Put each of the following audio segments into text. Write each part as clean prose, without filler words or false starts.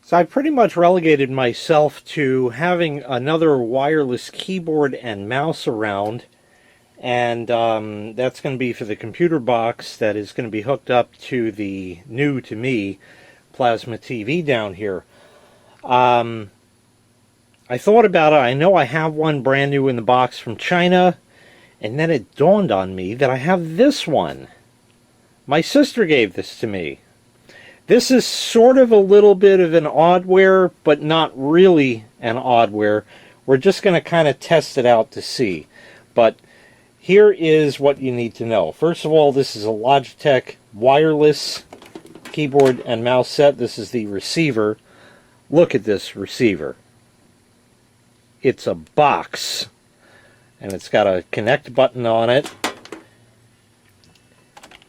So I pretty much relegated myself to having another wireless keyboard and mouse around, and that's going to be for the computer box that is going to be hooked up to the new to me plasma TV down here. I thought about it. I know I have one brand new in the box from China, and then it dawned on me that I have this one. My sister gave this to me. This is sort of a little bit of an oddware, but not really an oddware. We're just going to kind of test it out to see. But here is what you need to know. First of all, this is a Logitech wireless keyboard and mouse set. This is the receiver. Look at this receiver. It's a box, and it's got a connect button on it.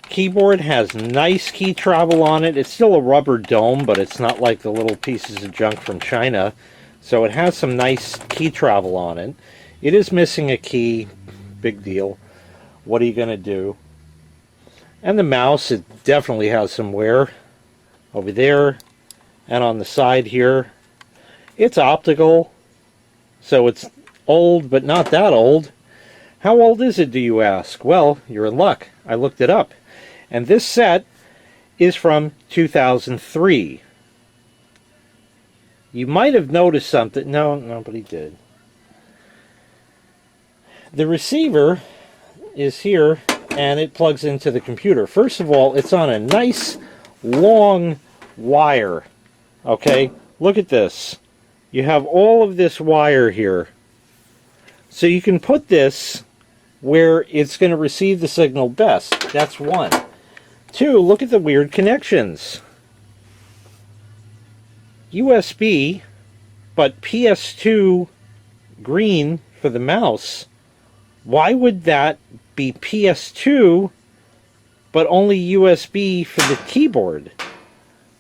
Keyboard has nice key travel on it. It's still a rubber dome, but it's not like the little pieces of junk from China. So it has some nice key travel on it. It is missing a key. Big deal. What are you going to do? And the mouse, it definitely has some wear. Over there and on the side here. It's optical. So it's old, but not that old. How old is it, do you ask? Well, you're in luck. I looked it up. And this set is from 2003. You might have noticed something. No, nobody did. The receiver is here, and it plugs into the computer. First of all, it's on a nice, long wire. Okay, look at this. You have all of this wire here. So you can put this where it's going to receive the signal best. That's one. Two, look at the weird connections. USB, but PS2 green for the mouse. Why would that be PS2, but only USB for the keyboard?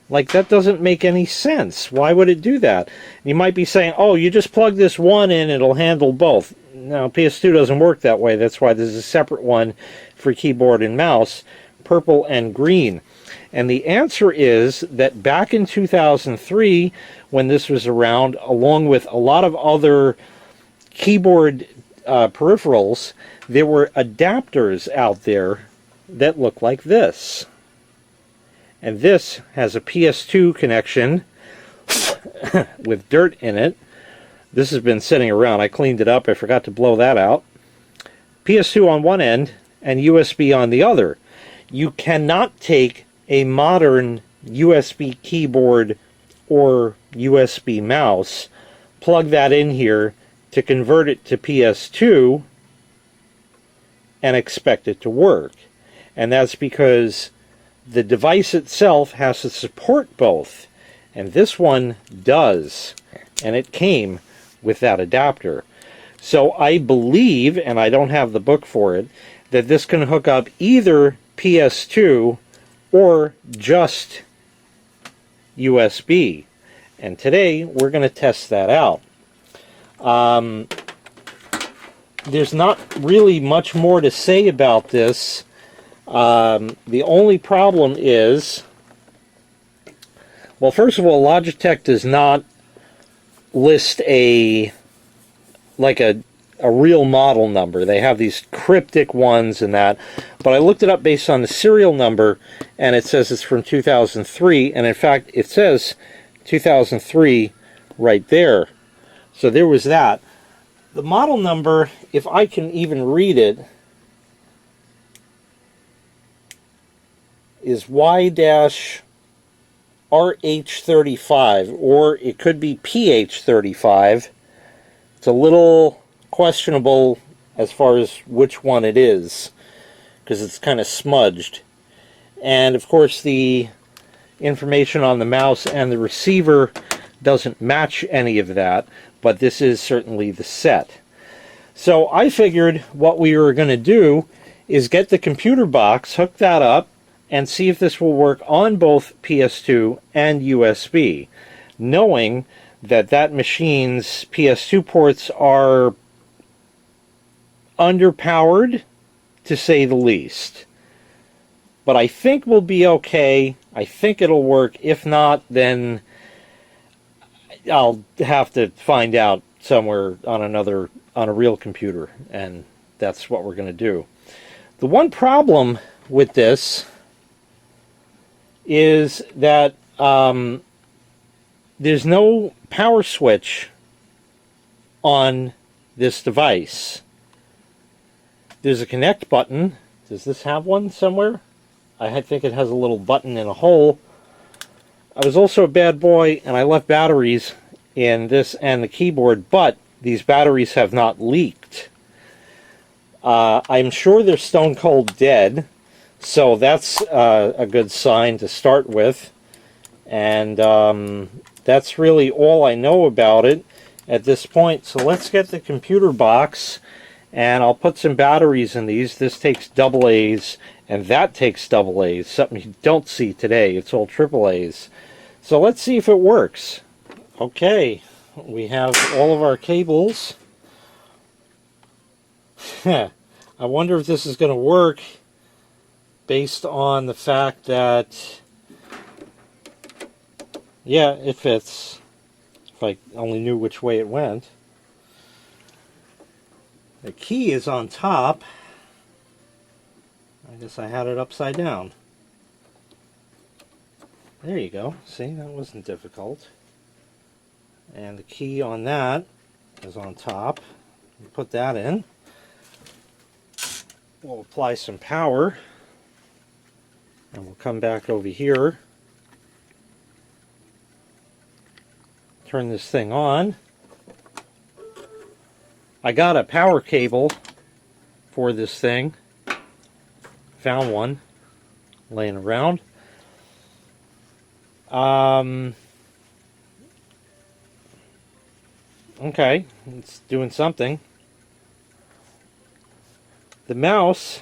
Like, that doesn't make any sense. Why would it do that? You might be saying, oh, you just plug this one in, it'll handle both. No, PS2 doesn't work that way. That's why there's a separate one for keyboard and mouse, purple and green. And the answer is that back in 2003, when this was around, along with a lot of other keyboard peripherals, there were adapters out there that look like this. And this has a PS2 connection with dirt in it. This has been sitting around. I cleaned it up. I forgot to blow that out. PS2 on one end and USB on the other. You cannot take a modern USB keyboard or USB mouse, plug that in here to convert it to PS2 and expect it to work. And that's because the device itself has to support both. And this one does. And it came with that adapter. So I believe, and I don't have the book for it, that this can hook up either PS2 or just USB. And today we're going to test that out. There's not really much more to say about this. The only problem is, well, first of all, Logitech does not list a real model number. They have these cryptic ones and that, but I looked it up based on the serial number, and it says it's from 2003, and in fact it says 2003 right there. So there was that. The model number, if I can even read it, is Y-RH35, or it could be PH35. It's a little questionable as far as which one it is, because it's kind of smudged. And of course the information on the mouse and the receiver doesn't match any of that, but this is certainly the set. So I figured what we were going to do is get the computer box, hook that up, and see if this will work on both PS2 and USB, knowing that that machine's PS2 ports are underpowered, to say the least. But I think we'll be okay. I think it'll work. If not, then I'll have to find out somewhere on a real computer, and that's what we're going to do. The one problem with this is that there's no power switch on this device. There's a connect button. Does this have one somewhere? I think it has a little button in a hole. I was also a bad boy and I left batteries in this and the keyboard, but these batteries have not leaked. I'm sure they're stone cold dead, so that's a good sign to start with. And that's really all I know about it at this point. So let's get the computer box, and I'll put some batteries in these. This takes AA's, and that takes AA's, something you don't see today. It's all AAA's. So let's see if it works. Okay, we have all of our cables. I wonder if this is going to work based on the fact that, yeah, it fits. If I only knew which way it went. The key is on top. I guess I had it upside down. There you go. See, that wasn't difficult. And the key on that is on top. Put that in. We'll apply some power. And we'll come back over here. Turn this thing on. I got a power cable for this thing. Found one laying around. Okay, it's doing something. The mouse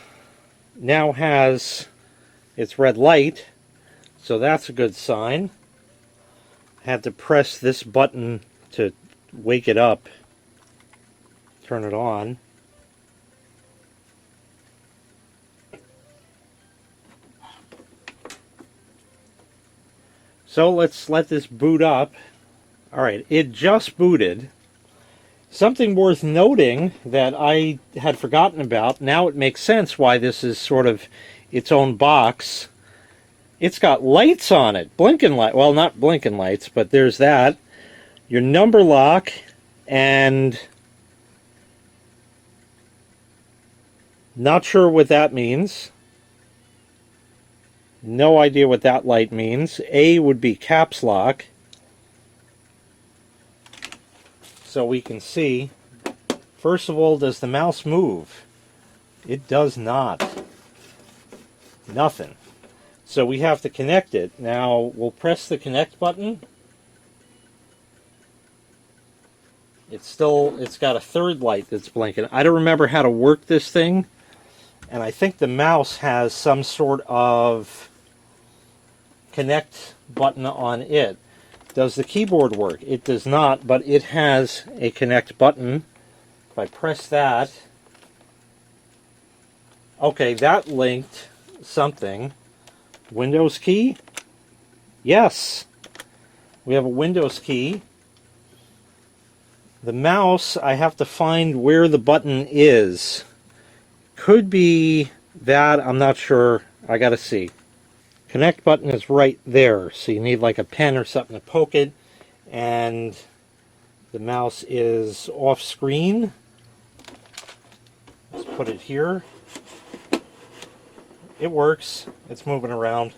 now has its red light, so that's a good sign. I had to press this button to wake it up, turn it on. So let's let this boot up. Alright, it just booted. Something worth noting that I had forgotten about, now it makes sense why this is sort of its own box. It's got lights on it, blinking light. Well, not blinking lights, but there's that. Your number lock, and not sure what that means. No idea what that light means. A would be caps lock. So we can see, first of all, does the mouse move? It does not. Nothing. So we have to connect it. Now we'll press the connect button. It's got a third light that's blinking. I don't remember how to work this thing, and I think the mouse has some sort of connect button on it. Does the keyboard work? It does not, but it has a connect button. If I press that, okay, that linked something. Windows key? Yes. We have a Windows key. The mouse, I have to find where the button is. Could be that, I'm not sure. I gotta see. Connect button is right there, so you need like a pen or something to poke it, and the mouse is off screen. Let's put it here. It works. It's moving around.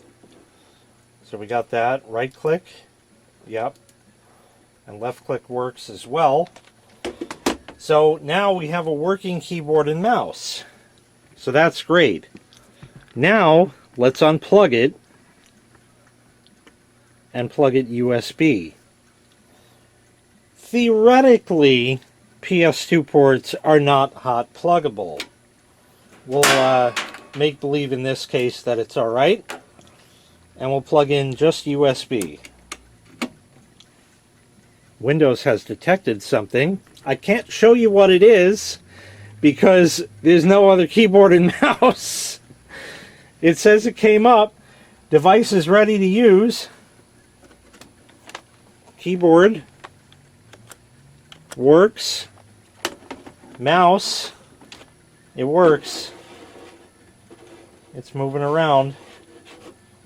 So we got that. Right click. Yep. And left click works as well. So now we have a working keyboard and mouse. So that's great. Now let's unplug it and plug it USB. Theoretically, PS2 ports are not hot pluggable. We'll make believe in this case that it's alright, and we'll plug in just USB. Windows has detected something. I can't show you what it is because there's no other keyboard and mouse. It says it came up. Device is ready to use. Keyboard Works. Mouse. It works. It's moving around.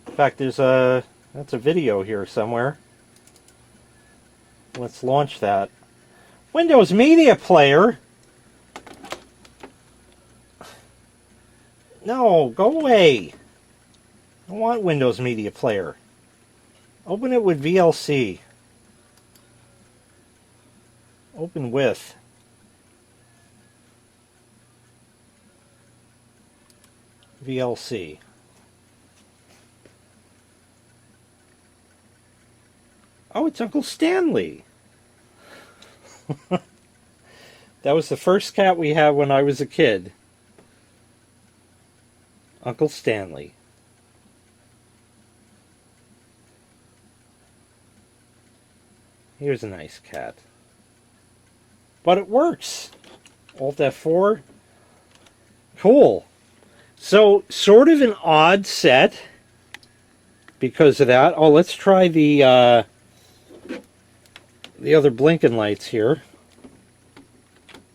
In fact, that's a video here somewhere. Let's launch that. Windows Media Player? No, go away. I don't want Windows Media Player. Open it with VLC. Open with. VLC. Oh, it's Uncle Stanley. That was the first cat we had when I was a kid. Uncle Stanley. Here's a nice cat. But it works. Alt F4. Cool. So, sort of an odd set because of that. Oh, let's try the other blinking lights here.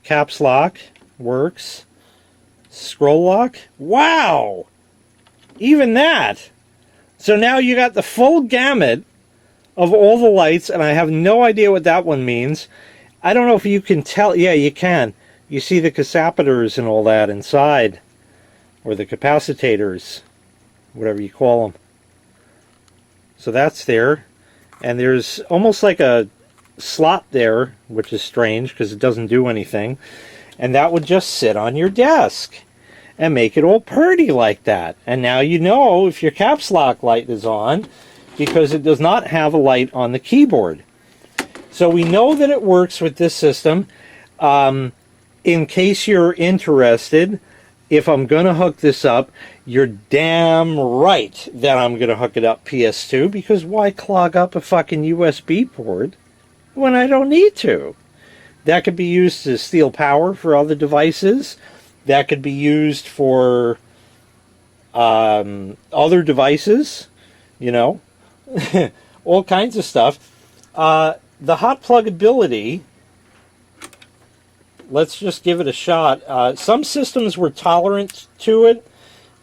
Caps lock works. Scroll lock. Wow! Even that. So now you got the full gamut of all the lights, and I have no idea what that one means. I don't know if you can tell. Yeah, you can. You see the capacitors and all that inside. Or the capacitors. Whatever you call them. So that's there. And there's almost like a slot there, which is strange because it doesn't do anything. And that would just sit on your desk and make it all pretty like that. And now you know if your caps lock light is on because it does not have a light on the keyboard. So we know that it works with this system. In case you're interested, if I'm going to hook this up, you're damn right that I'm going to hook it up PS2, because why clog up a fucking USB port when I don't need to? That could be used to steal power for other devices. That could be used for other devices, you know, all kinds of stuff. The hot pluggability, let's just give it a shot. Some systems were tolerant to it,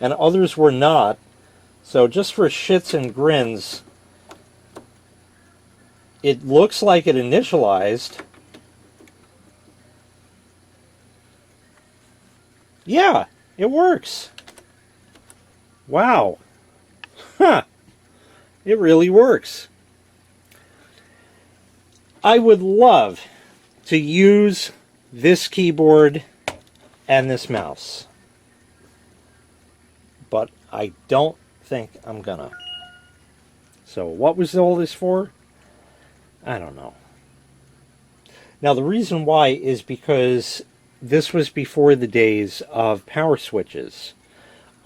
and others were not. So just for shits and grins, it looks like it initialized. Yeah, it works. Wow. Huh. It really works. I would love to use this keyboard and this mouse, but I don't think I'm gonna. So what was all this for? I don't know. Now the reason why is because this was before the days of power switches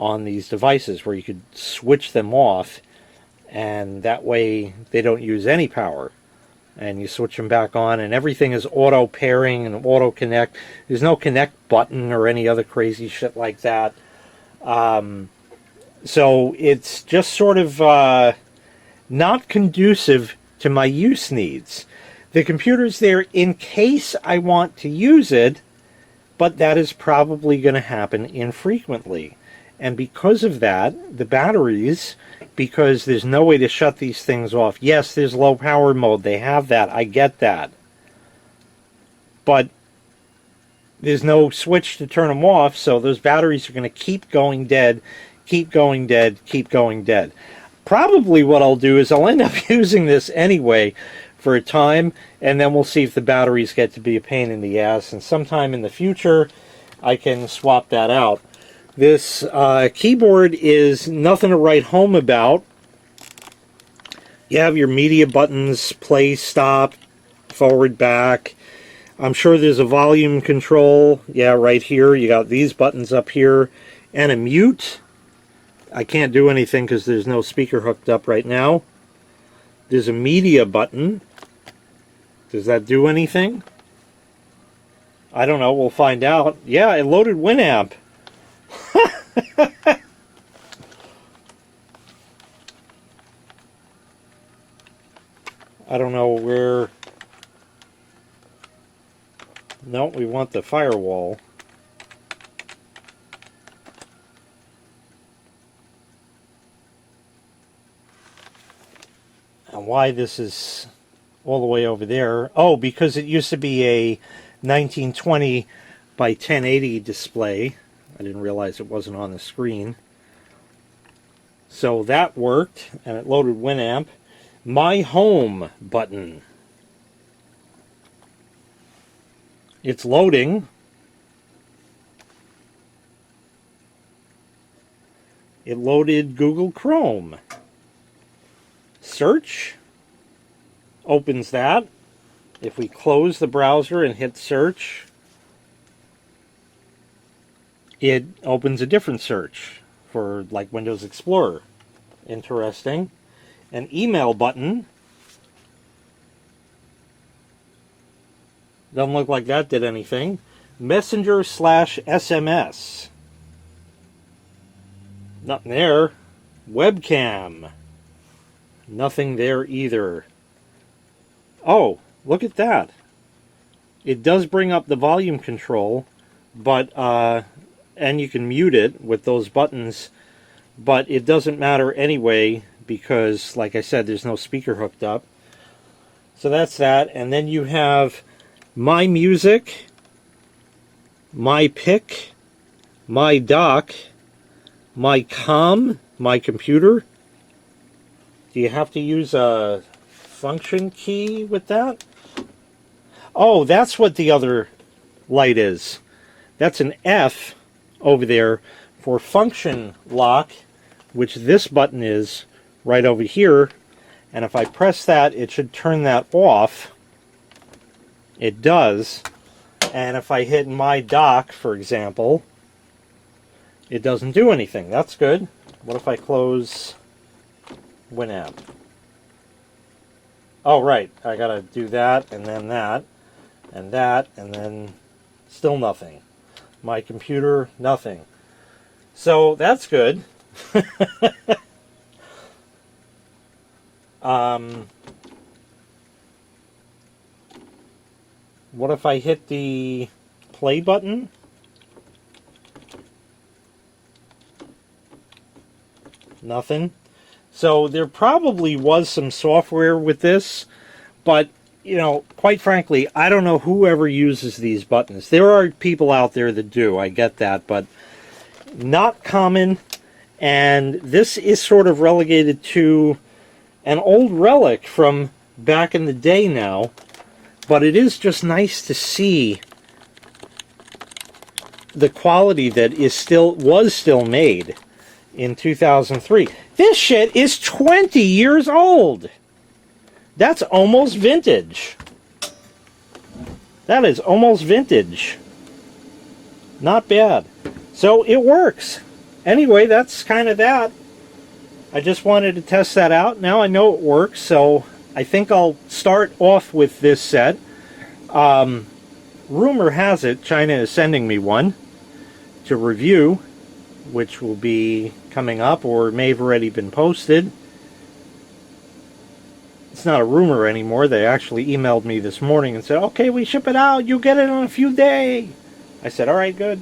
on these devices where you could switch them off and that way they don't use any power. And you switch them back on, and everything is auto pairing and auto connect. There's no connect button or any other crazy shit like that. So it's just sort of not conducive to my use needs. The computer's there in case I want to use it, but that is probably going to happen infrequently. And because of that, the batteries, because there's no way to shut these things off. Yes, there's low power mode. They have that. I get that. But there's no switch to turn them off, so those batteries are going to keep going dead, keep going dead, keep going dead. Probably what I'll do is I'll end up using this anyway for a time, and then we'll see if the batteries get to be a pain in the ass, and sometime in the future I can swap that out. This keyboard is nothing to write home about. You have your media buttons, play, stop, forward, back. I'm sure there's a volume control. Yeah, right here. You got these buttons up here. And a mute. I can't do anything because there's no speaker hooked up right now. There's a media button. Does that do anything? I don't know. We'll find out. Yeah, it loaded Winamp. I don't know where. No, we want the firewall. And why this is all the way over there? Oh, because it used to be a 1920 by 1080 display. I didn't realize it wasn't on the screen. So that worked, and it loaded Winamp. My Home button. It's loading. It loaded Google Chrome. Search. Opens that. If we close the browser and hit search, it opens a different search for like Windows Explorer. Interesting. An email button. Doesn't look like that did anything. Messenger / SMS. Nothing there. Webcam. Nothing there either. Oh, look at that. It does bring up the volume control, but and you can mute it with those buttons, but it doesn't matter anyway because, like I said, there's no speaker hooked up. So that's that. And then you have My Music, My Pick, My Dock, My Com, My Computer. Do you have to use a function key with that? Oh, that's what the other light is. That's an F over there for function lock, which this button is right over here. And if I press that, it should turn that off. It does. And if I hit My Dock, for example, it doesn't do anything. That's good. What if I close Winamp? Oh, right. I gotta do that, and then that, and then still nothing. My Computer, nothing. So that's good. What if I hit the play button? Nothing. So there probably was some software with this, but, you know, quite frankly, I don't know whoever uses these buttons. There are people out there that do, I get that, but not common, and this is sort of relegated to an old relic from back in the day now, but it is just nice to see the quality that was still made in 2003. This shit is 20 years old. That's almost vintage. That is almost vintage. Not bad. So it works. Anyway, that's kind of that. I just wanted to test that out. Now I know it works, so I think I'll start off with this set. Rumor has it China is sending me one to review, which will be coming up or may have already been posted. It's not a rumor anymore. They actually emailed me this morning and said, okay, we ship it out. You'll get it in a few days. I said, all right, good.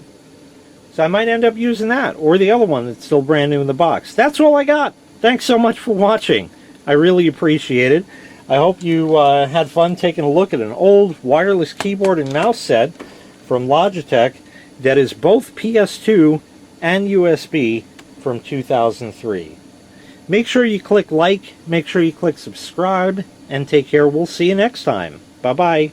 So I might end up using that or the other one that's still brand new in the box. That's all I got. Thanks so much for watching. I really appreciate it. I hope you had fun taking a look at an old wireless keyboard and mouse set from Logitech that is both PS2 and USB from 2003. Make sure you click like, make sure you click subscribe, and take care. We'll see you next time. Bye-bye.